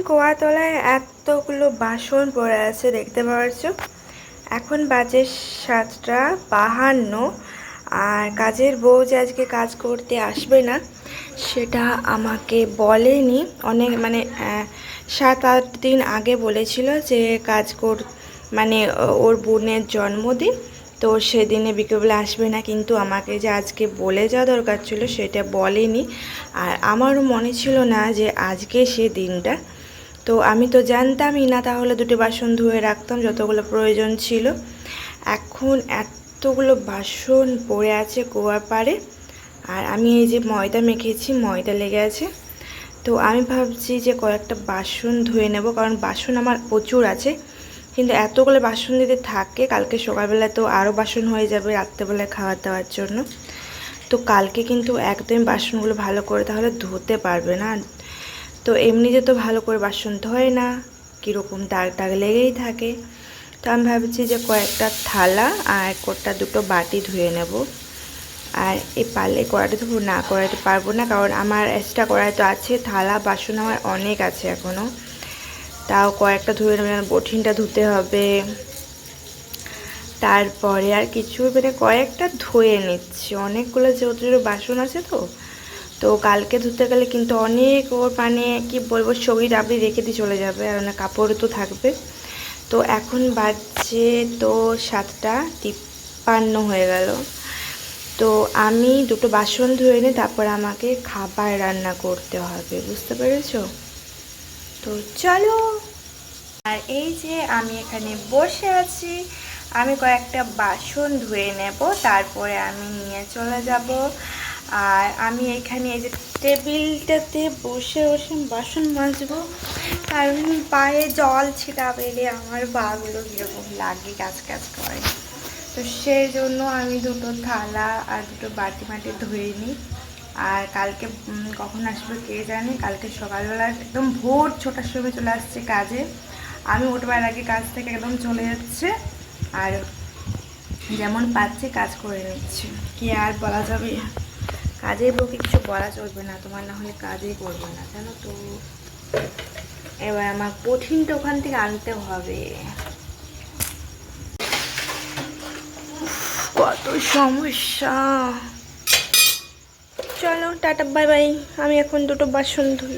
কুয়াতলায় এতগুলো বাসন পড়ে আছে দেখতে পাচ্ছ। এখন বাজে 7টা 52। আর কাজের বউ যে আজকে কাজ করতে আসবে না সেটা আমাকে বলেনি, অনেক মানে 7-8 দিন আগে বলেছিল যে মানে ওর বোনের জন্মদিন, তো সেদিনে বিকেলবেলা আসবে না, কিন্তু আমাকে যে আজকে বলে যাওয়া দরকার ছিল সেটা বলেনি। আর আমারও মনে ছিল না যে আজকে সে দিনটা, তো আমি তো জানতামই না, তাহলে দুটো বাসন ধুয়ে রাখতাম যতগুলো প্রয়োজন ছিল। এখন এতগুলো বাসন পড়ে আছে কুয়ার পাড়ে, আর আমি এই যে ময়দা মেখেছি, ময়দা লেগে আছে। তো আমি ভাবছি যে কয়েকটা বাসন ধুয়ে নেব, কারণ বাসন আমার প্রচুর আছে, কিন্তু এতগুলো বাসন যদি থাকে কালকে সকালবেলা তো আরও বাসন হয়ে যাবে রাত্রেবেলায় খাওয়ার দাওয়ার জন্য। তো কালকে কিন্তু একদম বাসনগুলো ভালো করে তাহলে ধুতে পারবে না। তো এমনিতে তো ভালো করে বাসন ধোয় না, কীরকম দাগ টাগ লেগেই থাকে। তো আমি ভাবছি যে কয়েকটা থালা আর দুটো বাটি ধুয়ে নেব। আর এই পারলে কড়াইটা ধুবো, না কড়াইতে পারবো না, কারণ আমার এক্সট্রা কড়াই তো আছে, থালা বাসন আমার অনেক আছে এখনও। তাও কয়েকটা ধুয়ে নেবে, বটিনটা ধুতে হবে, তারপরে আর কিছু মানে কয়েকটা ধুয়ে নিচ্ছি। অনেকগুলো যেহেতু বাসন আছে, তো কালকে ধুতে গেলে কিন্তু অনেক ওর মানে কি বলবো ছবি ডাবড়ি রেখে দিয়ে চলে যাবে, আর না কাপড় তো থাকবে। তো এখন বাজছে তো 7টা 53 হয়ে গেল। তো আমি দুটো বাসন ধুয়ে নিই, তারপর আমাকে খাবার রান্না করতে হবে, বুঝতে পেরেছো? তো চলো। আর এই যে আমি এখানে বসে আছি, আমি কয়েকটা বাসন ধুয়ে নেব, তারপরে আমি নিয়ে চলে যাব। আর আমি এখানে এই যে টেবিলটাতে বসে বসে বাসন মাজবো, কারণ পায়ে জল ছিটা পেলে আমার পাগুলো কীরকম লাগে, কাজ করে। তো সেই জন্য আমি দুটো থালা আর দুটো বাটি মাটি ধুয়ে নিই। আর কালকে কখন আসবে কে জানে, কালকে সকালবেলা একদম ভোর 6টার সময় চলে আসছে কাজে। আমি উঠবার আগে কাজ থেকে একদম চলে যাচ্ছে, আর যেমন পাচ্ছি কাজ করে নিচ্ছে। কি আর বলা যাবে, কাজের বউকে কিছু বলা চলবে না, তোমার না হলে কাজই করবে না, জানো তো। এবার আমার কঠিনটা ওখান থেকে আনতে হবে। কত সমস্যা। চলো টাটা বাই বাই, আমি এখন দুটো বাসন ধুই।